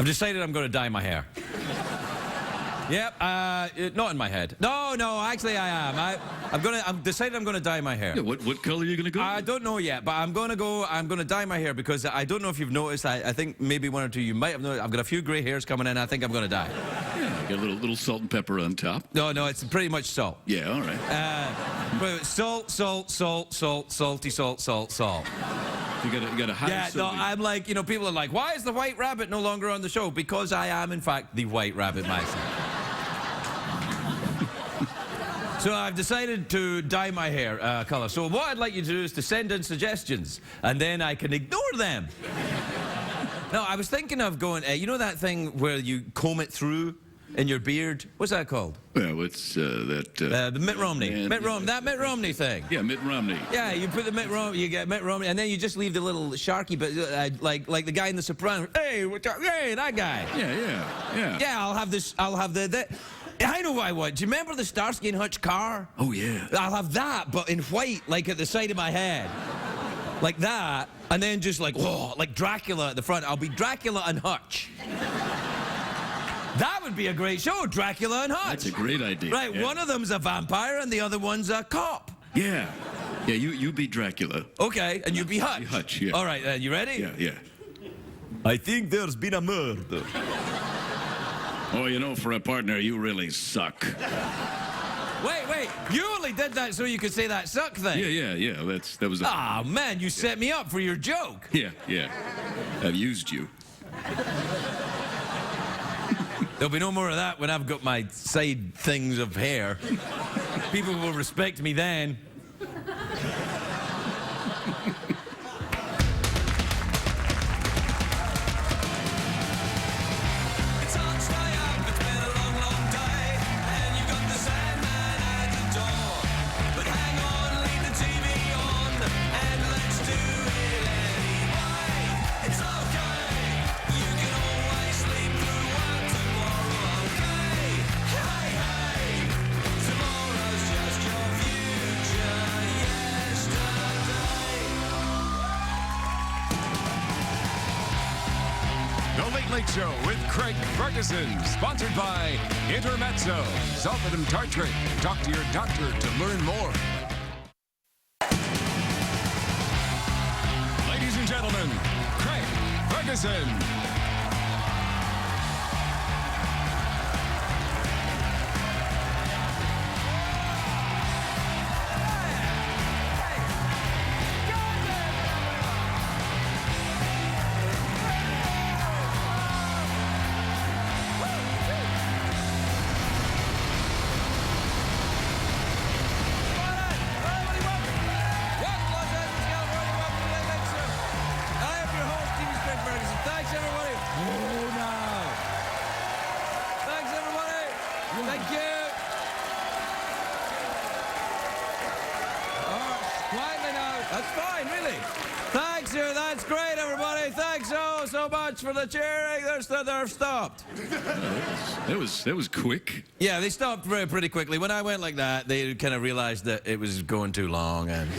I've decided I'm going to dye my hair. Yep, not in my head. No, actually I am. I've decided I'm gonna dye my hair. Yeah, what color are you gonna go? I don't know yet, but I'm gonna dye my hair because I don't know if you've noticed, I think maybe one or two you might have noticed, I've got a few grey hairs coming in, I think I'm gonna dye. Yeah, got a little salt and pepper on top. No, it's pretty much salt. Yeah, all right. But salty salt. You got a high Yeah, no, I'm like, you know, people are like, why is the White Rabbit no longer on the show? Because I am, in fact, the White Rabbit myself. So I've decided to dye my hair colour. So what I'd like you to do is to send in suggestions, and then I can ignore them. No, I was thinking of going, you know that thing where you comb it through in your beard? What's that called? Well, what's that? The Mitt Romney. Mitt Romney thing. Yeah, Mitt Romney. Yeah, you put the you get Mitt Romney, and then you just leave the little sharky bit, like the guy in The Sopranos. Hey, hey, that guy. Yeah. Yeah, I'll have the. I know what I want. Do you remember the Starsky and Hutch car? Oh, yeah. I'll have that, but in white, like at the side of my head. Like that, and then just like Dracula at the front. I'll be Dracula and Hutch. That would be a great show, Dracula and Hutch. That's a great idea. Right, yeah. One of them's a vampire and the other one's a cop. Yeah. Yeah, you be Dracula. Okay, and you be Hutch. Hutch, yeah. All right, you ready? Yeah. I think there's been a murder. Oh, you know, for a partner, you really suck. Wait, you only did that so you could say that suck thing? Yeah, that was... Ah, man, you set me up for your joke. Yeah. I've used you. There'll be no more of that when I've got my side things of hair. People will respect me then. Late Show with Craig Ferguson, sponsored by Intermezzo, Sulfatum Tartrate. Talk to your doctor to learn more. Ladies and gentlemen, Craig Ferguson. That's great, everybody. Thanks so much for the cheering. They're stopped. That was quick. Yeah, they stopped pretty quickly. When I went like that, they kind of realized that it was going too long, and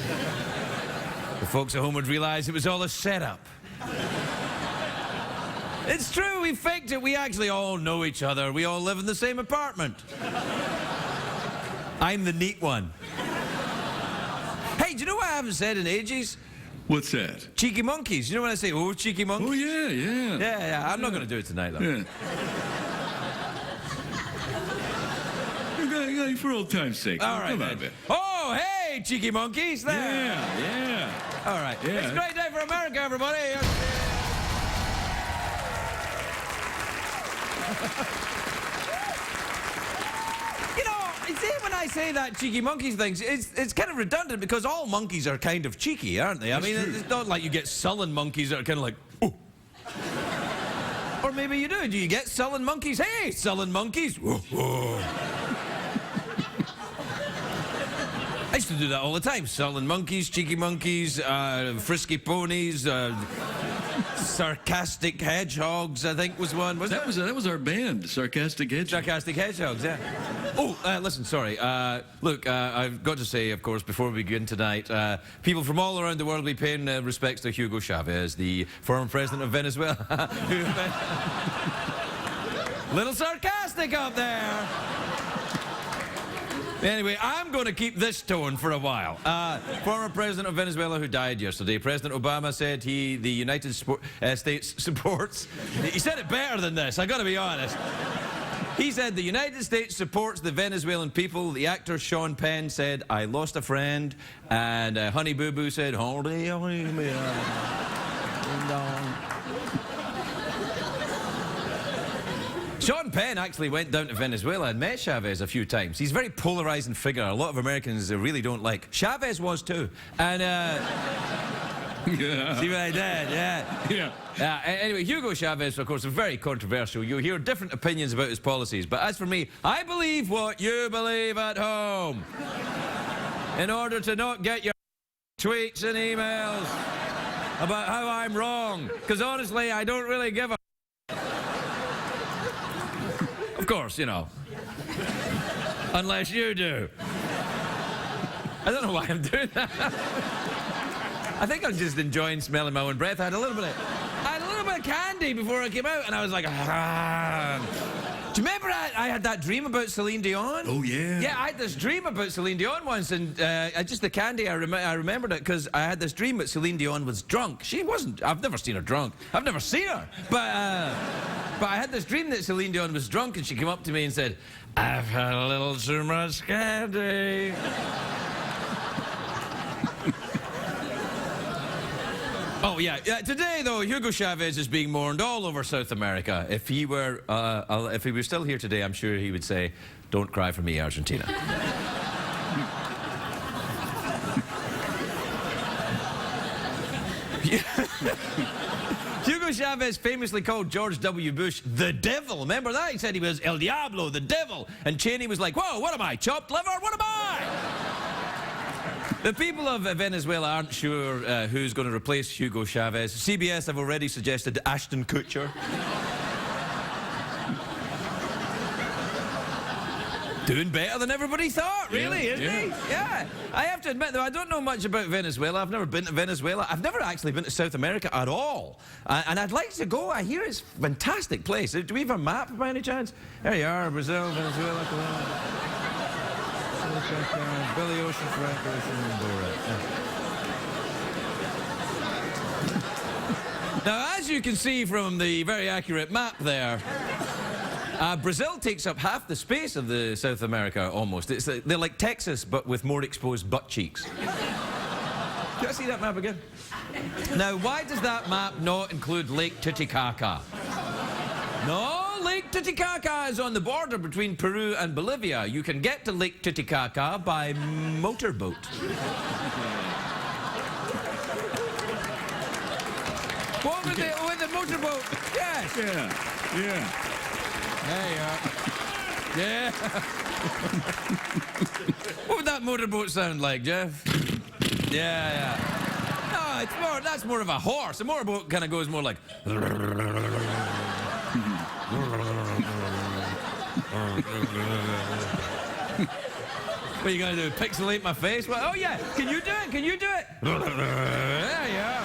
the folks at home would realize it was all a setup. It's true, we faked it. We actually all know each other. We all live in the same apartment. I'm the neat one. Hey, do you know what I haven't said in ages? What's that? Cheeky monkeys. You know when I say, oh, cheeky monkeys? Oh, yeah. Yeah. I'm not going to do it tonight, though. Yeah. For old time's sake. All right, come on, man. Oh, hey, cheeky monkeys. There. Yeah. All right. Yeah. It's a great day for America, everybody. You know, see, when I say that cheeky monkeys things, it's kind of redundant because all monkeys are kind of cheeky, aren't they? That's I mean, true. It's not like you get sullen monkeys that are kind of like, oh. Or maybe you do. Do you get sullen monkeys? Hey, sullen monkeys. Whoa, whoa. I used to do that all the time. Sullen monkeys, cheeky monkeys, frisky ponies, Sarcastic Hedgehogs, I think, was one. That was our band, Sarcastic Hedgehog. Sarcastic Hedgehogs, yeah. Oh, listen, sorry. Look, I've got to say, of course, before we begin tonight, people from all around the world will be paying respects to Hugo Chavez, the former president of Venezuela. Little sarcastic up there. Anyway, I'm going to keep this tone for a while. Former president of Venezuela who died yesterday. President Obama said the United States supports... He said it better than this, I got to be honest. He said the United States supports the Venezuelan people. The actor Sean Penn said, I lost a friend. And Honey Boo Boo said, Honey, honey, me. Sean Penn actually went down to Venezuela and met Chavez a few times. He's a very polarizing figure. A lot of Americans really don't like. Chavez was too. And, Yeah. see what I did? Yeah. Yeah. Anyway, Hugo Chavez, of course, is very controversial. You'll hear different opinions about his policies. But as for me, I believe what you believe at home. In order to not get your tweets and emails about how I'm wrong. Because honestly, I don't really give a... Of course, you know. Unless you do. I don't know why I'm doing that. I think I'm just enjoying smelling my own breath. I had a little bit of candy before I came out, and I was like, ah. Do you remember I had that dream about Celine Dion? Oh, yeah. Yeah, I had this dream about Celine Dion once, and just the candy, I remembered it because I had this dream that Celine Dion was drunk. She wasn't. I've never seen her drunk. I've never seen her. But I had this dream that Celine Dion was drunk, and she came up to me and said, I've had a little too much candy. Oh, yeah. Today, though, Hugo Chavez is being mourned all over South America. If he were still here today, I'm sure he would say, don't cry for me, Argentina. Hugo Chavez famously called George W. Bush the devil. Remember that? He said he was El Diablo, the devil. And Cheney was like, whoa, what am I, chopped liver? What am I? The people of Venezuela aren't sure who's going to replace Hugo Chavez. CBS have already suggested Ashton Kutcher. Doing better than everybody thought, really, isn't he? Yeah. I have to admit, though, I don't know much about Venezuela. I've never been to Venezuela. I've never actually been to South America at all. And I'd like to go. I hear it's a fantastic place. Do we have a map by any chance? There you are, Brazil, Venezuela, Colombia. Billy Ocean, Frank Ocean, and Borat. Now, as you can see from the very accurate map there, Brazil takes up half the space of the South America, almost. They're like Texas, but with more exposed butt cheeks. Can I see that map again? Now, why does that map not include Lake Titicaca? No, Lake Titicaca is on the border between Peru and Bolivia. You can get to Lake Titicaca by motorboat. What was it with the motorboat? Yes. Yeah. There you are. Yeah. What would that motorboat sound like, Jeff? Yeah. No, that's more of a horse. A motorboat kind of goes more like... What are you going to do, pixelate my face? Well, oh, yeah. Can you do it? Can you do it? There you are.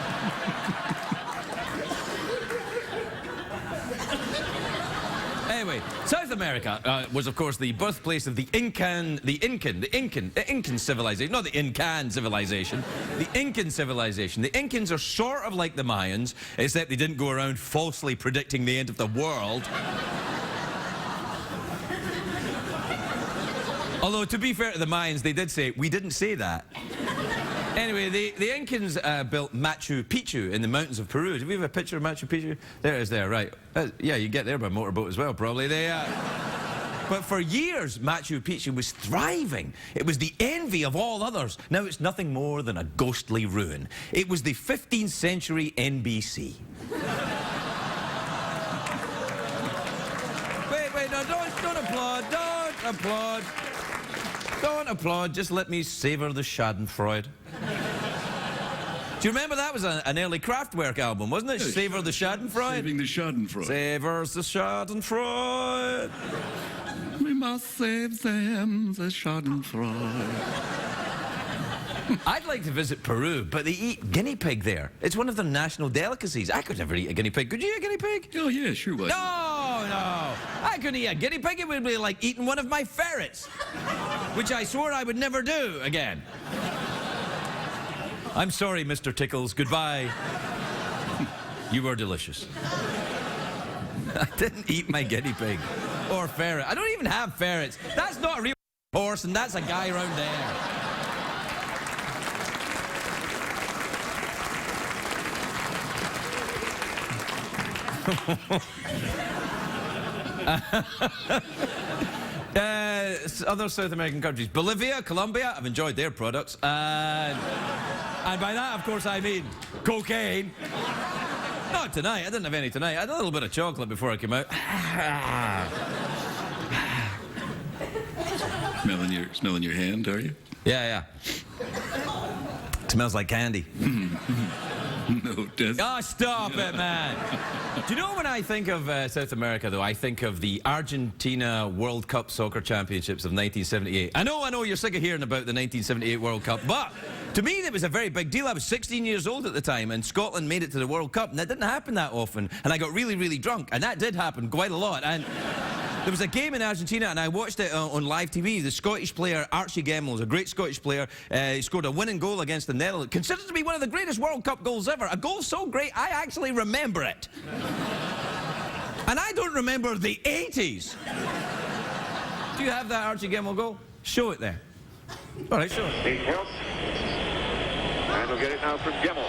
Anyway, South America was, of course, the birthplace of the Incan civilization. Not the Incan civilization, the Incan civilization. The Incans are sort of like the Mayans, except they didn't go around falsely predicting the end of the world. Although, to be fair to the Mayans, they did say, we didn't say that. Anyway, the Incans built Machu Picchu in the mountains of Peru. Do we have a picture of Machu Picchu? There it is there, right. Yeah, you get there by motorboat as well, probably. But for years, Machu Picchu was thriving. It was the envy of all others. Now it's nothing more than a ghostly ruin. It was the 15th century NBC. Wait, no, don't applaud, don't applaud. Don't applaud, just let me savor the schadenfreude. Do you remember that was an early Kraftwerk album, wasn't it? Yeah, Savor the Schadenfreude? Saving the Schadenfreude. Savors the Schadenfreude. We must save them, the Schadenfreude. I'd like to visit Peru, but they eat guinea pig there. It's one of their national delicacies. I could never eat a guinea pig. Could you eat a guinea pig? Oh, yeah, sure would. No. I couldn't eat a guinea pig. It would be like eating one of my ferrets, which I swore I would never do again. I'm sorry, Mr. Tickles. Goodbye. You were delicious. I didn't eat my guinea pig or ferret. I don't even have ferrets. That's not a real horse, and that's a guy around there. Other South American countries. Bolivia, Colombia, I've enjoyed their products. And by that, of course, I mean cocaine. Not tonight. I didn't have any tonight. I had a little bit of chocolate before I came out. Smelling your hand, are you? Yeah. It smells like candy. No, it doesn't. Oh, stop it, man. Do you know when I think of South America, though, I think of the Argentina World Cup Soccer Championships of 1978. I know you're sick of hearing about the 1978 World Cup, but to me, that was a very big deal. I was 16 years old at the time, and Scotland made it to the World Cup, and that didn't happen that often. And I got really, really drunk, and that did happen quite a lot. And there was a game in Argentina, and I watched it on live TV. The Scottish player, Archie Gemmill, is a great Scottish player. He scored a winning goal against the Netherlands. Considered to be one of the greatest World Cup goals ever. A goal so great, I actually remember it. And I don't remember the 80s. Do you have that Archie Gemmill goal? Show it there. All right, show it. Needs help. And we'll get it now from Gemmell.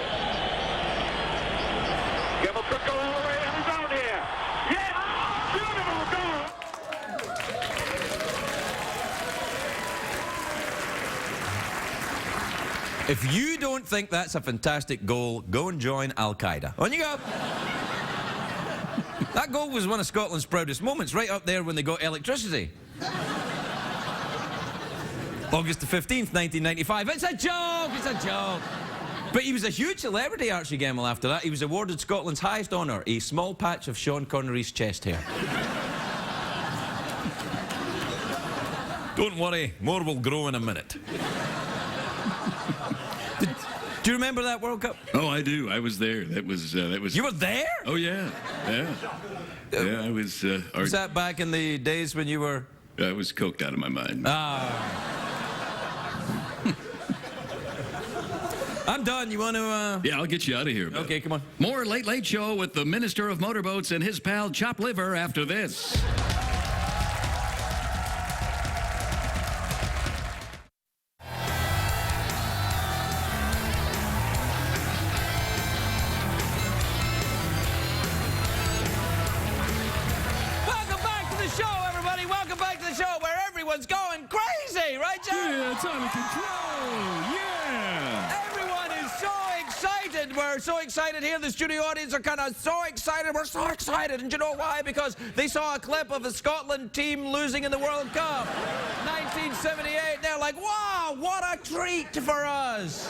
Gemmell could go all the way, and he's out here. Yeah! Beautiful goal! If you don't think that's a fantastic goal, go and join Al-Qaeda. On you go. That goal was one of Scotland's proudest moments, right up there when they got electricity. August the 15th, 1995. It's a joke! It's a joke! But he was a huge celebrity, Archie Gemmill, after that. He was awarded Scotland's highest honour, a small patch of Sean Connery's chest hair. Don't worry, more will grow in a minute. Do you remember that World Cup? Oh, I do. I was there. That was. You were there? Oh yeah. Yeah, I was. Was that back in the days when you were? I was coked out of my mind. I'm done. You want to? Yeah, I'll get you out of here. Bill. Okay, come on. More Late Late Show with the Minister of Motorboats and his pal Chop Liver after this. Everyone's going crazy, right, John? Yeah, it's out of control. Yeah. Everyone is so excited. We're so excited here. The studio audience are kind of so excited. We're so excited. And you know why? Because they saw a clip of the Scotland team losing in the World Cup. 1978. They're like, wow, what a treat for us.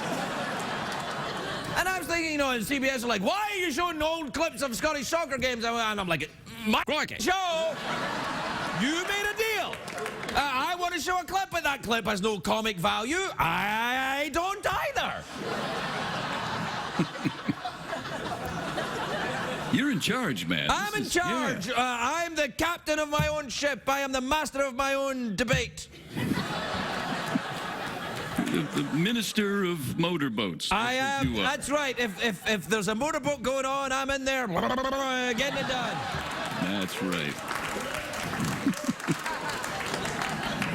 And I was thinking, you know, and CBS are like, why are you showing old clips of Scottish soccer games? And I'm like, my show, you made a deal. I want to show a clip, but that clip has no comic value. I don't either. You're in charge, man. I'm in charge. Yeah. I'm the captain of my own ship. I am the master of my own debate. The Minister of Motorboats. I am. That's right. If there's a motorboat going on, I'm in there getting it done. That's right.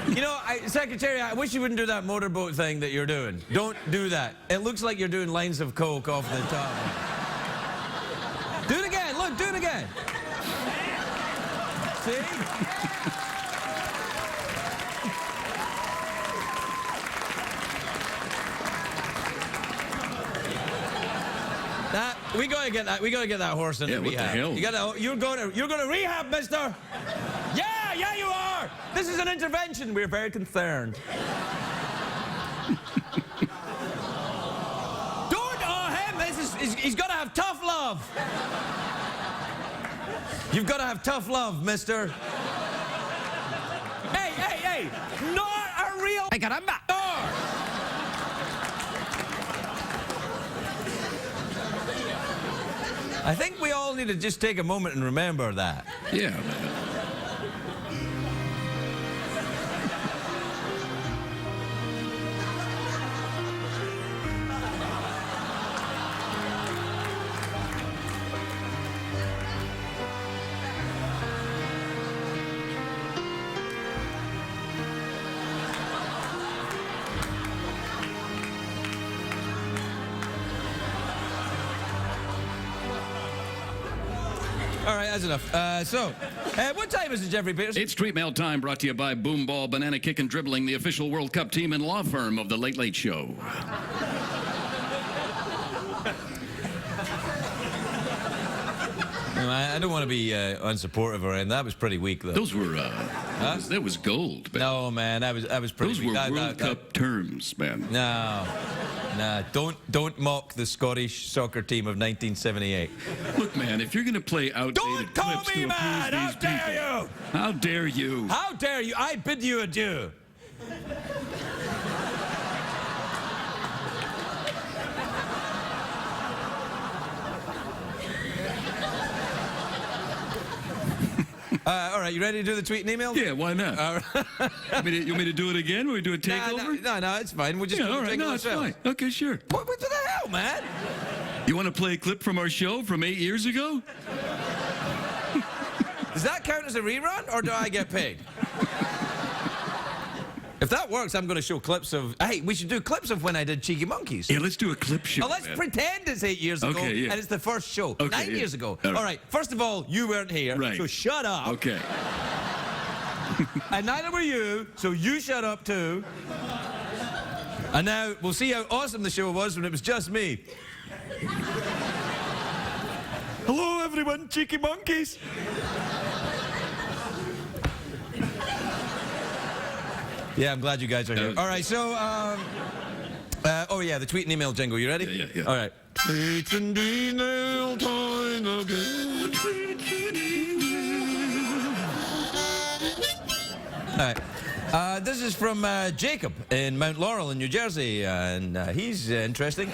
You know, Secretary, I wish you wouldn't do that motorboat thing that you're doing. Don't do that. It looks like you're doing lines of coke off the top. Do it again. Look, do it again. See? We gotta get that. We gotta get that horse in rehab. What the hell? You're going to rehab, mister. Yeah, you are. This is an intervention. We're very concerned. Don't. Oh, He's got to have tough love. You've got to have tough love, mister. Hey, not a real... Hey, caramba! I think we all need to just take a moment and remember that. Yeah, man. All right, that's enough. What time is it, Jeffrey Pierce? It's Street Mail time, brought to you by Boom Ball Banana Kick and Dribbling, the official World Cup team and law firm of The Late Late Show. I don't want to be unsupportive or anything. That was pretty weak, though. Those were, that was gold, man. No, man, that was pretty Those weak. were World Cup terms, man. No, don't mock the Scottish soccer team of 1978. Look, man, if you're going to play outdated Don't call clips me to mad! How appease these dare people, you! How dare you? How dare you! I bid you adieu. All right, you ready to do the tweet and email? Yeah, why not? You want me to do it again? Will we do a takeover? No, it's fine. We'll just Yeah, do all the right, jingle no, it's ourselves. fine. Okay, sure. What the hell, man? You want to play a clip from our show from 8 years ago? Does that count as a rerun, or do I get paid? If that works, I'm going to show clips of... Hey, we should do clips of when I did Cheeky Monkeys. Yeah, let's do a clip show. Oh, let's man. pretend it's 8 years ago, Okay, yeah. and it's the first show. Okay, 9 yeah. years ago. All right. All right, first of all, you weren't here, Right. so shut up. Okay. And neither were you, so you shut up too. And now, we'll see how awesome the show was when it was just me. Hello, everyone, Cheeky Monkeys. Yeah, I'm glad you guys are here. All right, so, oh yeah, the tweet and email jingle. You ready? Yeah. All right. Tweet and email time again. All right. This is from Jacob in Mount Laurel in New Jersey, and he's interesting.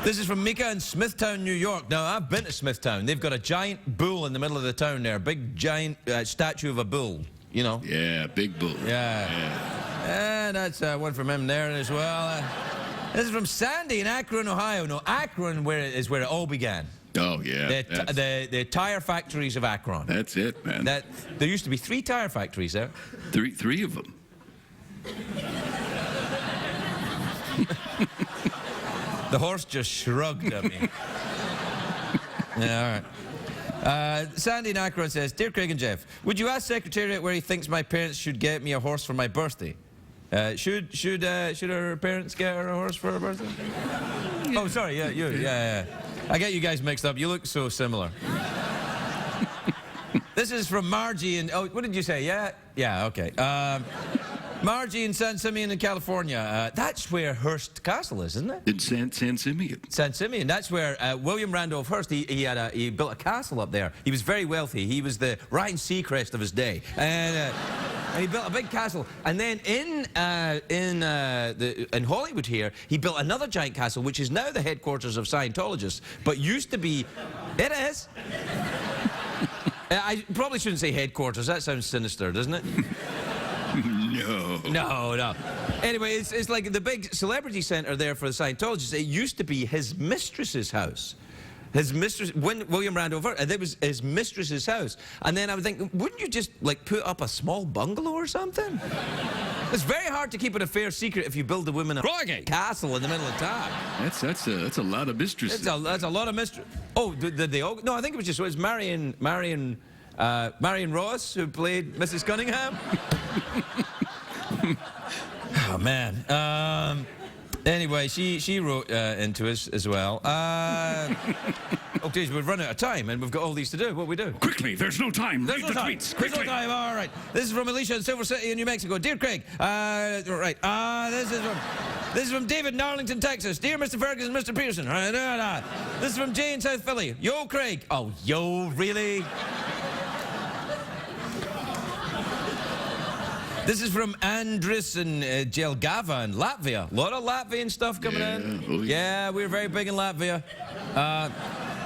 This is from Mika in Smithtown, New York. Now, I've been to Smithtown. They've got a giant bull in the middle of the town there, a big, giant statue of a bull, you know. Yeah, big bull. Yeah. And that's one from him there as well. This is from Sandy in Akron, Ohio. No, Akron is where it all began. Oh, yeah. The tire factories of Akron. That's it, man. There used to be 3 tire factories there. Three of them. The horse just shrugged at me. Yeah, all right. Sandy in Akron says, Dear Craig and Jeff, would you ask Secretariat where he thinks my parents should get me a horse for my birthday? Should our parents get her a horse for her birthday? Oh, sorry, yeah. I get you guys mixed up. You look so similar. This is from Margie in... Oh, what did you say? Yeah, okay. Margie in San Simeon in California. That's where Hearst Castle is, isn't it? In San Simeon. San Simeon. That's where William Randolph Hearst, he built a castle up there. He was very wealthy. He was the Ryan Seacrest of his day. And he built a big castle. And then in Hollywood here, he built another giant castle, which is now the headquarters of Scientologists, but used to be... It is. I probably shouldn't say headquarters. That sounds sinister, doesn't it? No. Anyway, it's like the big celebrity center there for the Scientologists. It used to be his mistress's house. His mistress, when William Randolph Hearst, and it was his mistress's house. And then I would think, wouldn't you just like put up a small bungalow or something? It's very hard to keep it a fair secret if you build a woman a castle in the middle of town. That's a lot of mistresses. That's a lot of mistress. Oh, did they all? No, I think it was Marion Ross who played Mrs. Cunningham. Oh man. Anyway, she wrote into us as well. Oh, geez, we've run out of time, and we've got all these to do. What do we do? Quickly, there's no time. There's Read no the time. tweets. There's no Quickly. time. All right. This is from Alicia in Silver City in New Mexico. Dear Craig, this is from David in Arlington, Texas. Dear Mr. Ferguson, Mr. Pearson. This is from Jay in South Philly. Yo, Craig. Oh, yo, really? This is from Andris in Jelgava in Latvia. A lot of Latvian stuff coming in. Oh, yeah, we're very big in Latvia.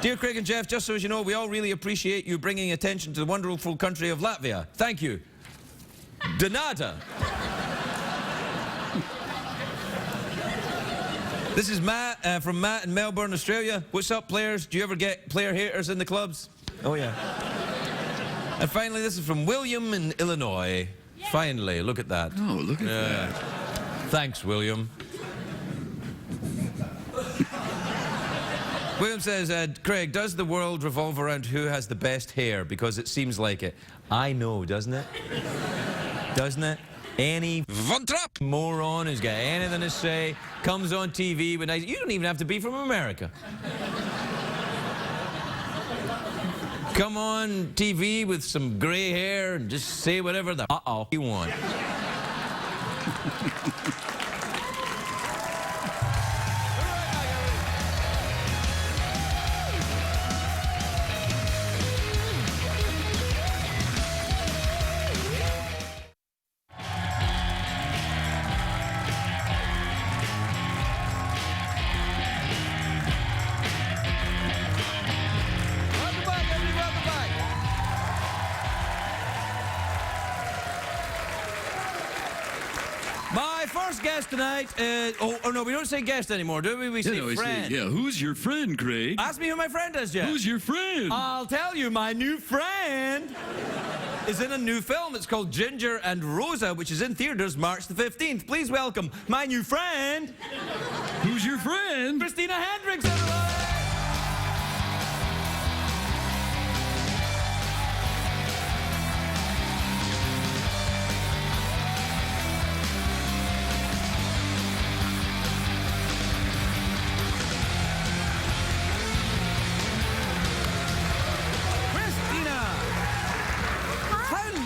Dear Craig and Jeff, just so as you know, we all really appreciate you bringing attention to the wonderful country of Latvia. Thank you. Donata. This is Matt from Matt in Melbourne, Australia. What's up, players? Do you ever get player haters in the clubs? Oh, yeah. And finally, this is from William in Illinois. Finally, look at that. Oh, look at that. Thanks, William. William says, Craig, does the world revolve around who has the best hair? Because it seems like it. I know, doesn't it? Doesn't it? Any moron who's got anything to say comes on TV with nice. You don't even have to be from America. Come on TV with some gray hair and just say whatever the you want. My first guest tonight is... Oh, no, we don't say guest anymore, do we? We say friend. Who's your friend, Craig? Ask me who my friend is, Jeff. Who's your friend? I'll tell you, my new friend is in a new film. It's called Ginger and Rosa, which is in theaters March the 15th. Please welcome my new friend... Who's your friend? Christina Hendricks, everyone!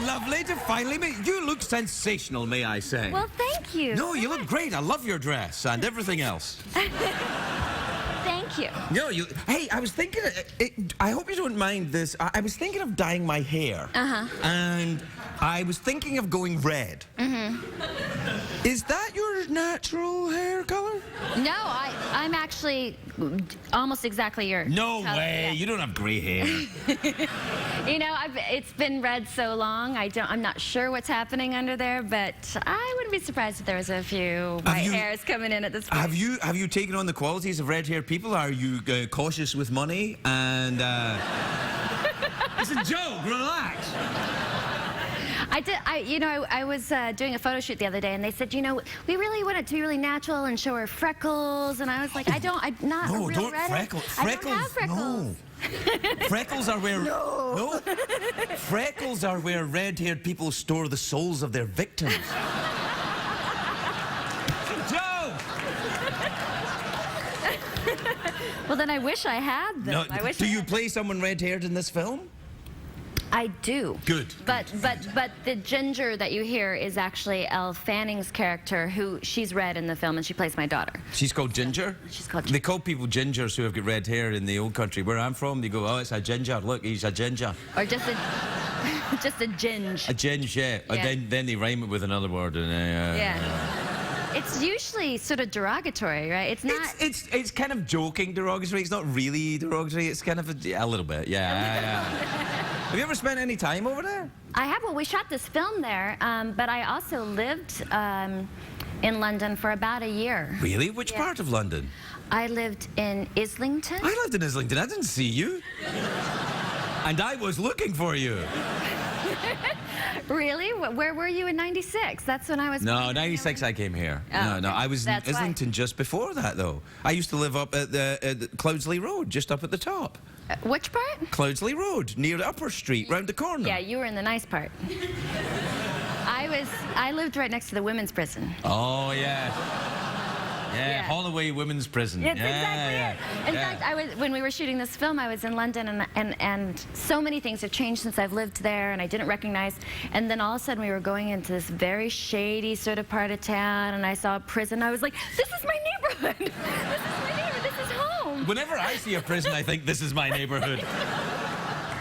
Lovely to finally meet you. You look sensational, may I say. Well, thank you. No, you look great. I love your dress and everything else. Thank you. No, you... Hey, I was thinking... I hope you don't mind this. I was thinking of dyeing my hair. Uh-huh. And I was thinking of going red. Mm-hmm. Is that your natural hair color? No, I'm actually almost exactly your No color. way. Yeah. You don't have gray hair. You know, it's been red so long. I'm not sure what's happening under there, but I wouldn't be surprised if there was a few white hairs coming in at this point. Have you taken on the qualities of red-haired people? Are you cautious with money? And it's a joke. Relax. I was doing a photo shoot the other day, and they said, you know, we really want it to be really natural and show our freckles. And I was like, I'm not a real redhead. I don't have freckles. No. Freckles are where... No. Freckles are where red-haired people store the souls of their victims. Joe! Well, then I wish I had them. No, do you play someone red-haired in this film? I do. Good. But the Ginger that you hear is actually Elle Fanning's character, she's red in the film, and she plays my daughter. She's called Ginger? She's called Ginger. They call people gingers who have got red hair in the old country. Where I'm from, they go, oh, it's a ginger. Look, he's a ginger. Or just a ginge. A ginge, yeah. Yeah. Then they rhyme it with another word. And, Yeah. It's usually sort of derogatory, right? It's not... It's kind of joking derogatory. It's not really derogatory. It's kind of a little bit, yeah. Have you ever spent any time over there? I have. Well, we shot this film there, but I also lived in London for about a year. Really? Which part of London? I lived in Islington. I lived in Islington. I didn't see you. And I was looking for you. Really? Where were you in '96? That's when I was... No, 96 I came here. Oh, No, I was in That's Islington why. just before that, though. I used to live up at the Cloudsley Road, just up at the top. Which part? Cloudsley Road, near Upper Street, round the corner. Yeah, you were in the nice part. I lived right next to the women's prison. Oh, yeah. Yeah, Holloway Women's Prison. It's exactly it. In fact, when we were shooting this film, I was in London, and so many things have changed since I've lived there, and I didn't recognize. And then all of a sudden, we were going into this very shady sort of part of town, and I saw a prison. I was like, this is my neighborhood. This is my neighborhood. This is home. Whenever I see a prison, I think this is my neighborhood.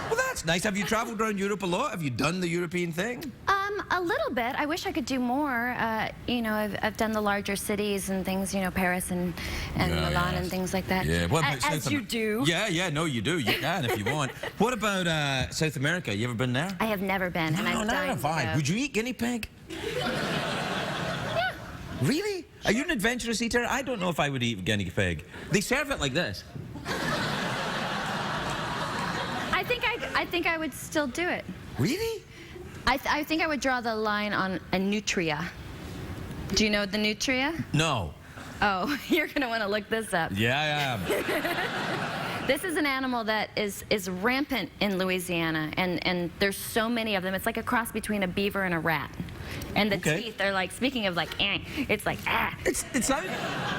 Well, that's nice. Have you traveled around Europe a lot? Have you done the European thing? A little bit. I wish I could do more. You know, I've done the larger cities and things, you know, Paris and Milan and things like that. Yeah, what about As you do. Yeah, no, you do. You can if you want. What about South America? You ever been there? I have never been, and I'm dying to go. Would you eat guinea pig? Yeah. Really? Are you an adventurous eater? I don't know if I would eat guinea pig. They serve it like this. I think I would still do it. Really? I think I would draw the line on a nutria. Do you know the nutria? No. Oh, you're going to want to look this up. Yeah, I am. This is an animal that is rampant in Louisiana, and there's so many of them. It's like a cross between a beaver and a rat. And the teeth are like, speaking of like, it's like, It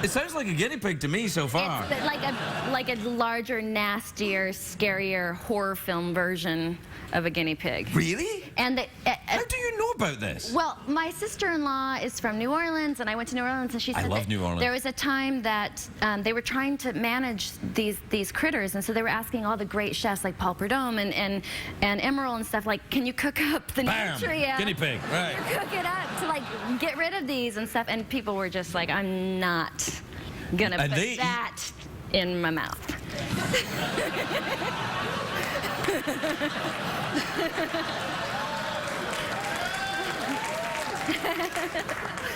sounds like a guinea pig to me so far. It's like a larger, nastier, scarier horror film version of a guinea pig. Really? And how do you know about this? Well, my sister-in-law is from New Orleans, and I went to New Orleans, and she said I love New Orleans. There was a time that they were trying to manage these critters, and so they were asking all the great chefs like Paul Prudhomme and Emerald and stuff, like, can you cook up the nutria? Guinea pig, right. Cook it up to like get rid of these and stuff, and people were just like, I'm not gonna put that in my mouth.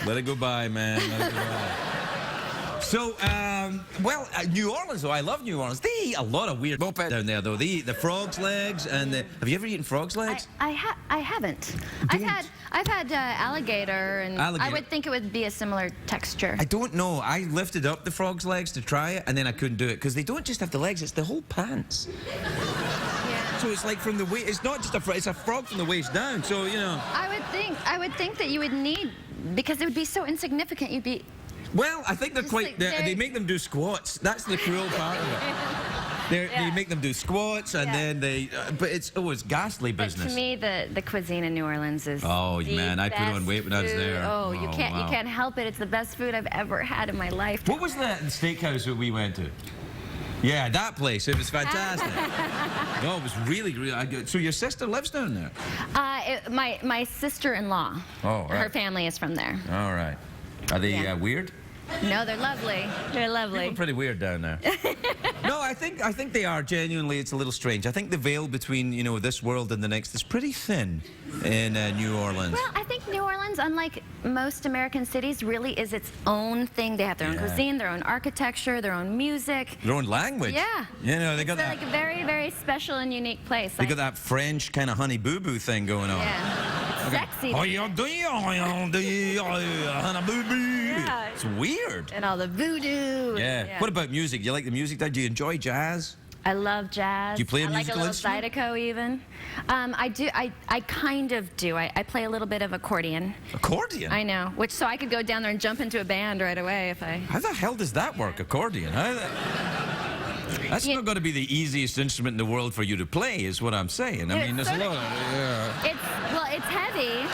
Let it go by, man. Let it go by. So, New Orleans, though, I love New Orleans. They eat a lot of weird moped down there, though. They eat the frog's legs, and have you ever eaten frog's legs? I haven't. I've had alligator, and I would think it would be a similar texture. I don't know. I lifted up the frog's legs to try it, and then I couldn't do it, because they don't just have the legs, it's the whole pants. Yeah. So it's like from the waist, it's not just a frog, it's a frog from the waist down, so, you know. I would think that you would need, because it would be so insignificant, you'd be... Well, I think they're quite, they make them do squats. That's the cruel part of it. They make them do squats, and then they, but it's ghastly business. But to me, the cuisine in New Orleans is man, I put on weight when I was there. Oh, you can't help it. It's the best food I've ever had in my life. What was the steakhouse that we went to? Yeah, that place. It was fantastic. No, it was really good. So your sister lives down there? My sister-in-law. Oh, right. Her family is from there. All right. Are they weird? No, they're lovely. They're lovely. People are pretty weird down there. No, I think they are. Genuinely, it's a little strange. I think the veil between, you know, this world and the next is pretty thin in New Orleans. Well, I think New Orleans, unlike most American cities, really is its own thing. They have their own cuisine, their own architecture, their own music. Their own language. Yeah. You know, they got that. It's like a very, very special and unique place. They got that French kind of honey boo boo thing going on. Yeah. It's sexy. Yeah. It's weird. And all the voodoo. Yeah. What about music? Do you like the music? Do you enjoy jazz? I love jazz. Do you play a musical instrument? I like a little Zydeco even. I do. I kind of do. I play a little bit of accordion. Accordion? I know. So I could go down there and jump into a band right away if I... How the hell does that work, accordion? That's not going to be the easiest instrument in the world for you to play, is what I'm saying. I mean, there's a lot of... It's heavy.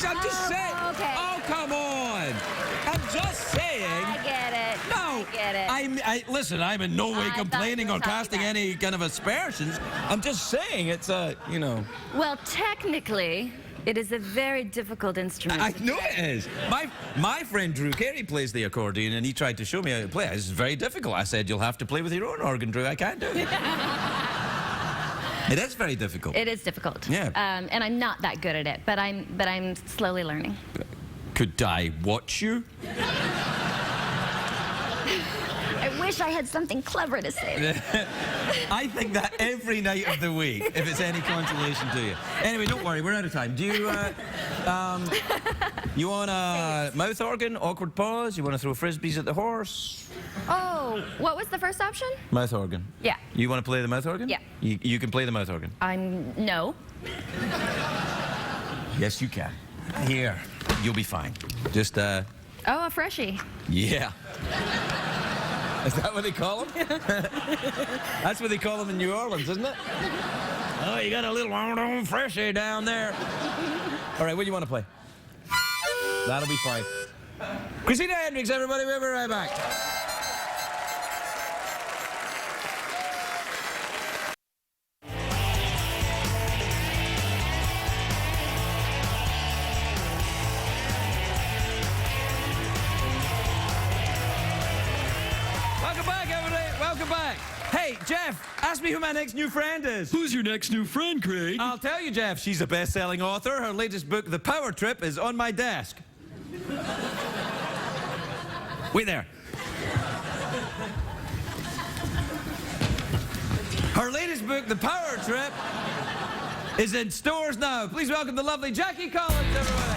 I'm just saying. Okay. Oh, come on. I'm just saying. I get it. No. I get it. Listen, I'm in no way complaining or casting about any kind of aspersions. I'm just saying it's you know. Well, technically, it is a very difficult instrument. I know it is. My friend Drew Carey plays the accordion, and he tried to show me how to play it. It's very difficult. I said, you'll have to play with your own organ, Drew. I can't do it. It is very difficult. It is difficult. Yeah. And I'm not that good at it, but I'm slowly learning. Could I watch you? I wish I had something clever to say. I think that every night of the week, if it's any consolation to you. Anyway, don't worry, we're out of time. Do you, you want a mouth organ, awkward pause? You want to throw frisbees at the horse? Oh, what was the first option? Mouth organ. Yeah. You want to play the mouth organ? Yeah. You can play the mouth organ. No. Yes, you can. Here, you'll be fine. Just Oh, a freshie. Yeah. Is that what they call them? That's what they call them in New Orleans, isn't it? Oh, you got a little freshie down there. All right, what do you want to play? That'll be fine. Christina Hendricks, everybody. We'll be right back. Welcome back, everybody. Welcome back. Hey, Jeff, ask me who my next new friend is. Who's your next new friend, Craig? I'll tell you, Jeff. She's a best-selling author. Her latest book, The Power Trip, is on my desk. Wait there. Her latest book, The Power Trip, is in stores now. Please welcome the lovely Jackie Collins, everybody.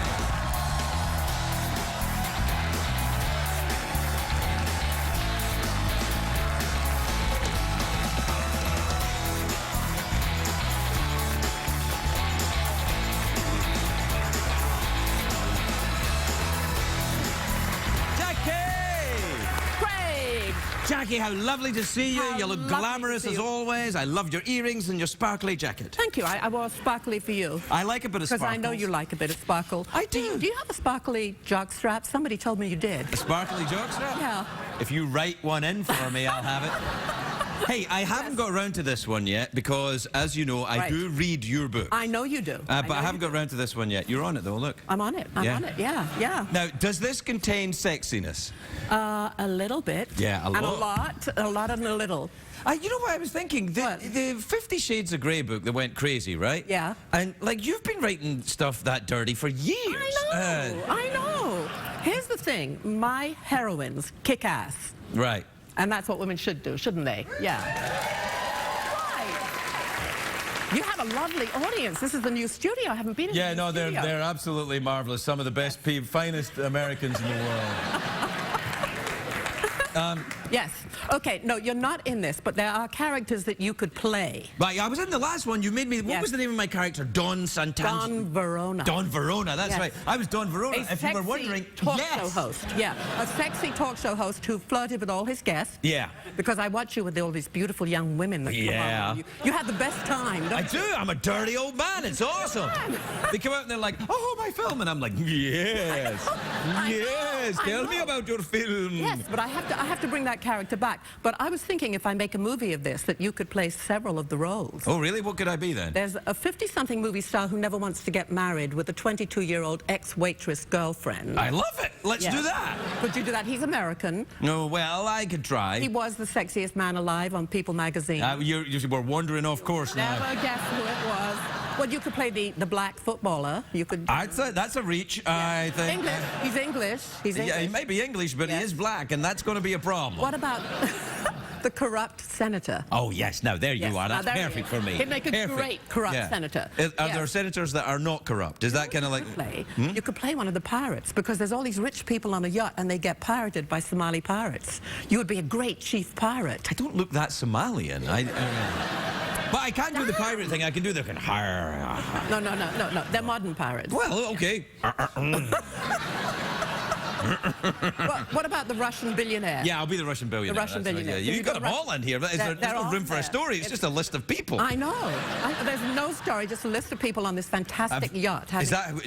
Jackie, how lovely to see you. How You look lovely glamorous to see as you. always. I loved your earrings and your sparkly jacket. Thank you. I wore sparkly for you. I like a bit of Because sparkle. I know you like a bit of sparkle. I do. Do you have a sparkly jockstrap? Somebody told me you did. A sparkly jockstrap? Yeah. If you write one in for me, I'll have it. Hey, I haven't got around to this one yet because, as you know, I Right. do read your book. I know you do. But I know haven't you got do. around to this one yet. You're on it, though, look. I'm on it. I'm Yeah? on it. Yeah, yeah. Now, does this contain sexiness? A little bit. Yeah, a And lot. a lot and a little. You know what I was thinking? What? The 50 Shades of Grey book that went crazy, right? Yeah. And, like, you've been writing stuff that dirty for years. I know. Here's the thing. My heroines kick ass. Right. And that's what women should do, shouldn't they? Yeah. Right. You have a lovely audience. This is the new studio. I haven't been in Yeah, the no, new they're studio. absolutely marvelous. Some of the best, finest Americans in the world. Yes. Okay, no, you're not in this, but there are characters that you could play. Right, I was in the last one. You made me. What Yes. was the name of my character? Don Santana. Don Verona. Don Verona. That's Yes. right. I was Don Verona. A If you sexy were wondering, talk yes. show host. Yeah, a sexy talk show host who flirted with all his guests. Yeah. Because I watch you with all these beautiful young women that come Yeah. on. You have the best time, don't I you? do. I'm a dirty old man. It's awesome. They come out and they're like, "Oh, my film," and I'm like, "Yes, yes. I Tell me know. about your film." Yes, but I have to bring that character back. But I was thinking if I make a movie of this, that you could play several of the roles. Oh, really? What could I be then? There's a 50-something movie star who never wants to get married with a 22-year-old ex-waitress girlfriend. I love it. Let's Yes. do that. Could you do that? He's American. No, well, I could try. He was the sexiest man alive on People magazine. You were wandering off course now. Never guess who it was. Well, you could play the black footballer. You could. I'd say that's a reach, I think. English. He's English. He's English. Yeah, he may be English, but he Yes. is black, and that's going to be a problem. What about the corrupt senator? Oh, yes. Now, there Yes, you are. now That's there he perfect is. for me. He'd make a Perfect. great corrupt Yeah. senator. Are Yes. there senators that are not corrupt? Is that kind of like... You could play one of the pirates because there's all these rich people on a yacht and they get pirated by Somali pirates. You would be a great chief pirate. I don't look that Somalian. But I can't do the pirate thing. I can do the... No. They're modern pirates. Well, okay. What about the Russian billionaire? Yeah, I'll be the Russian billionaire. The Russian That's right, billionaire. yeah. You've got them all in here. There's They're no all room for a there. story. It's just a list of people. I know. There's no story, just a list of people on this fantastic yacht.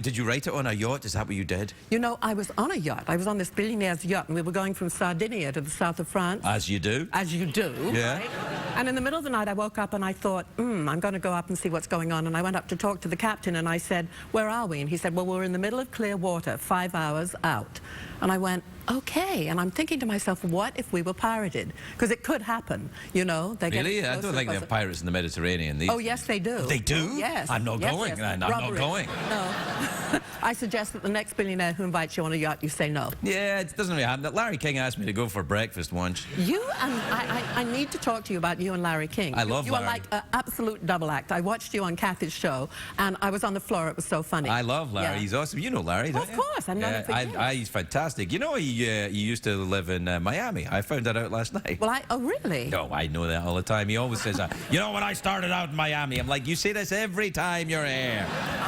Did you write it on a yacht? Is that what you did? You know, I was on a yacht. I was on this billionaire's yacht, and we were going from Sardinia to the south of France. As you do. As you do. Yeah. Right? And in the middle of the night, I woke up and I thought, I'm going to go up and see what's going on. And I went up to talk to the captain, and I said, where are we? And he said, well, we're in the middle of clear water, 5 hours out. And I went, okay. And I'm thinking to myself, what if we were pirated? Because it could happen, you know. They're Really? getting I closer don't think and they have closer. pirates in the Mediterranean. Oh, yes, they do. They do? Yes. I'm not going. Yes. I'm not Robbery. going. No. I suggest that the next billionaire who invites you on a yacht, you say no. Yeah, it doesn't really happen. Larry King asked me to go for breakfast once. You and I need to talk to you about you and Larry King. I love you Larry. are like an absolute double act. I watched you on Kathy's show, and I was on the floor. It was so funny. I love Larry. Yeah. He's awesome. You know Larry, don't Of you? course, I've known him for years. He's fantastic. You know, he used to live in Miami. I found that out last night. Well, oh, really? No, I know that all the time. He always says, you know, when I started out in Miami, I'm like, you say this every time you're here.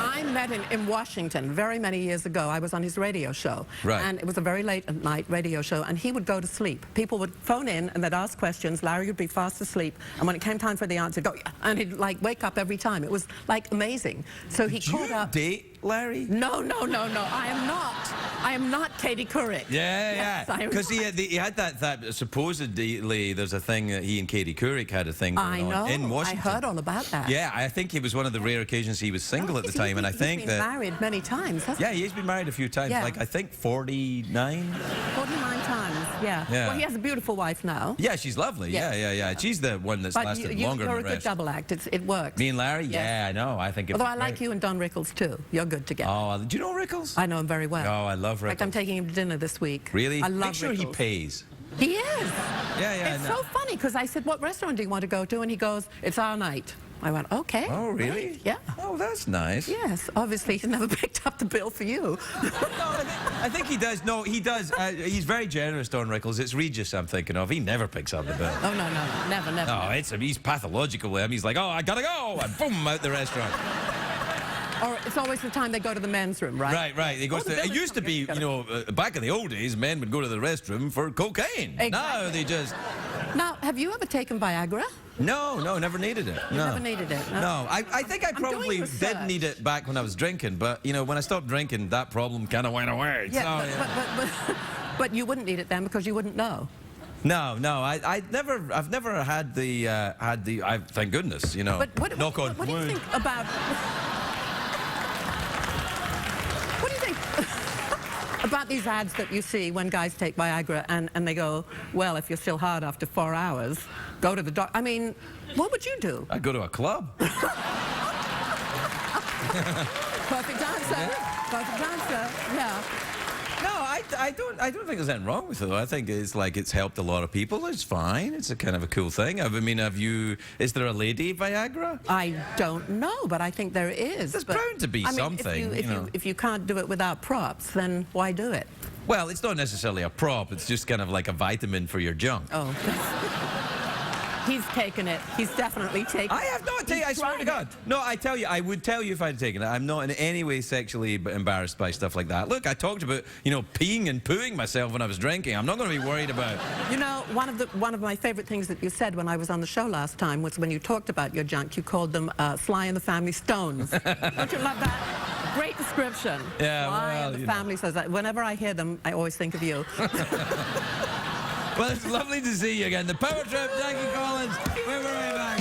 I met him in Washington very many years ago. I was on his radio show. Right. And it was a very late at night radio show, and he would go to sleep. People would phone in and they'd ask questions. Larry would be fast asleep, and when it came time for the answer, go, yeah, and he'd like wake up every time. It was like amazing. So he caught up. Date Larry? No, no, no, no. I am not. I am not Katie Couric. Yeah, Yes, yeah. I am Because not. he had that supposedly there's a thing that he and Katie Couric had a thing going I know. on in Washington. I heard all about that. Yeah, I think it was one of the rare occasions he was single at the time, and I think he's been married many times, hasn't yeah, he's been married a few times. Yeah. Like I think 49. he? 49 times. Yeah. Yeah. Well, he has a beautiful wife now. Yeah, she's lovely. Yeah. Yeah. She's the one that's But lasted you're longer a than the good rest. double act. It works. Me and Larry? Yes. Yeah, I know. I think. Although I like you and Don Rickles too. You're good together. Oh, do you know Rickles? I know him very well. Oh, I love In fact, I'm Rickles. taking him to dinner this week. Really? I love Make sure Rickles. he pays. He is. Yeah. It's no. so funny because I said, what restaurant do you want to go to? And he goes, it's our night. I went, okay. Oh, really? Great. Yeah. Oh, that's nice. Yes, obviously he's never picked up the bill for you. I think he does. No, he does. He's very generous, Don Rickles. It's Regis I'm thinking of. He never picks up the bill. Oh, no, never. No, he's pathological with him. He's like, oh, I gotta go, and boom, out the restaurant. Or it's always the time they go to the men's room, right? Right. He goes Oh, the to, it bill is used to be, coming. back in the old days, men would go to the restroom for cocaine. Exactly. Now they just, Now, have you ever taken Viagra? no, never needed it. No. Never needed it. No, I think I I'm doing probably did research. need it back when I was drinking, but, when I stopped drinking, that problem kind of went away. Yeah, So, but you wouldn't need it then because you wouldn't know. No, I've never had the, thank goodness, But knock on what do you wood. think about... What do you think about these ads that you see when guys take Viagra and they go, well, if you're still hard after 4 hours, go to the doctor. I mean, what would you do? I'd go to a club. Perfect answer. Perfect answer. Yeah. No, I don't think there's anything wrong with it. I think it's helped a lot of people. It's fine. It's a kind of a cool thing. I mean, is there a lady Viagra? I don't know, but I think there is. There's but, bound to be I mean, something, If you can't do it without props, then why do it? Well, it's not necessarily a prop. It's just kind of like a vitamin for your junk. Oh. He's taken it. He's definitely taken it. I have not taken it. I swear to God. No, I would tell you if I'd taken it. I'm not in any way sexually embarrassed by stuff like that. Look, I talked about, peeing and pooing myself when I was drinking. I'm not going to be worried about it. One of my favorite things that you said when I was on the show last time was when you talked about your junk, you called them Sly and the Family Stones. Don't you love that? Great description. Yeah, Sly well, and the Family Stones. Whenever I hear them, I always think of you. Well, it's lovely to see you again. The Power Trip, Jackie Collins. We're right back.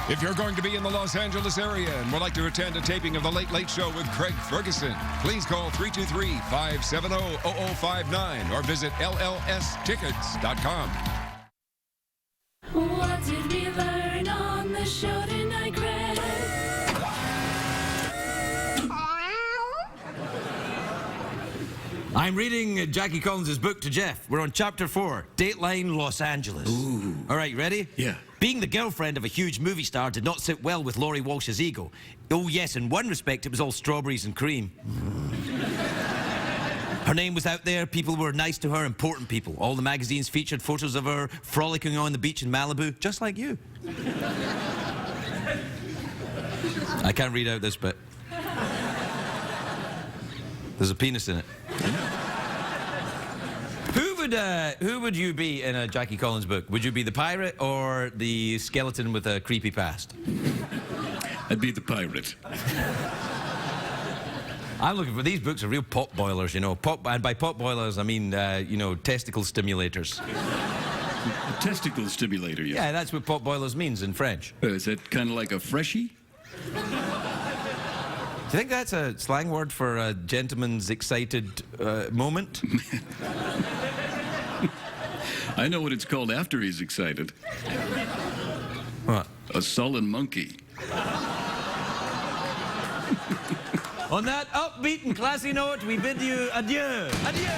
If you're going to be in the Los Angeles area and would like to attend a taping of The Late Late Show with Craig Ferguson, please call 323-570-0059 or visit LLStickets.com. What did we learn on the show tonight, Craig? I'm reading Jackie Collins' book to Jeff. We're on chapter 4, Dateline Los Angeles. Ooh. All right, you ready? Yeah. Being the girlfriend of a huge movie star did not sit well with Laurie Walsh's ego. Oh, yes, in one respect, it was all strawberries and cream. Her name was out there, people were nice to her, important people. All the magazines featured photos of her frolicking on the beach in Malibu, just like you. I can't read out this bit. There's a penis in it. Who would you be in a Jackie Collins book? Would you be the pirate or the skeleton with a creepy past? I'd be the pirate. I'm looking for these books are real pot boilers, and by pot boilers I mean testicle stimulators. A testicle stimulator, yes. Yeah, that's what pot boilers means in French. Is that kind of like a freshie? Do you think that's a slang word for a gentleman's excited moment? I know what it's called after he's excited. What? A sullen monkey. On that upbeat and classy note, we bid you adieu. Adieu!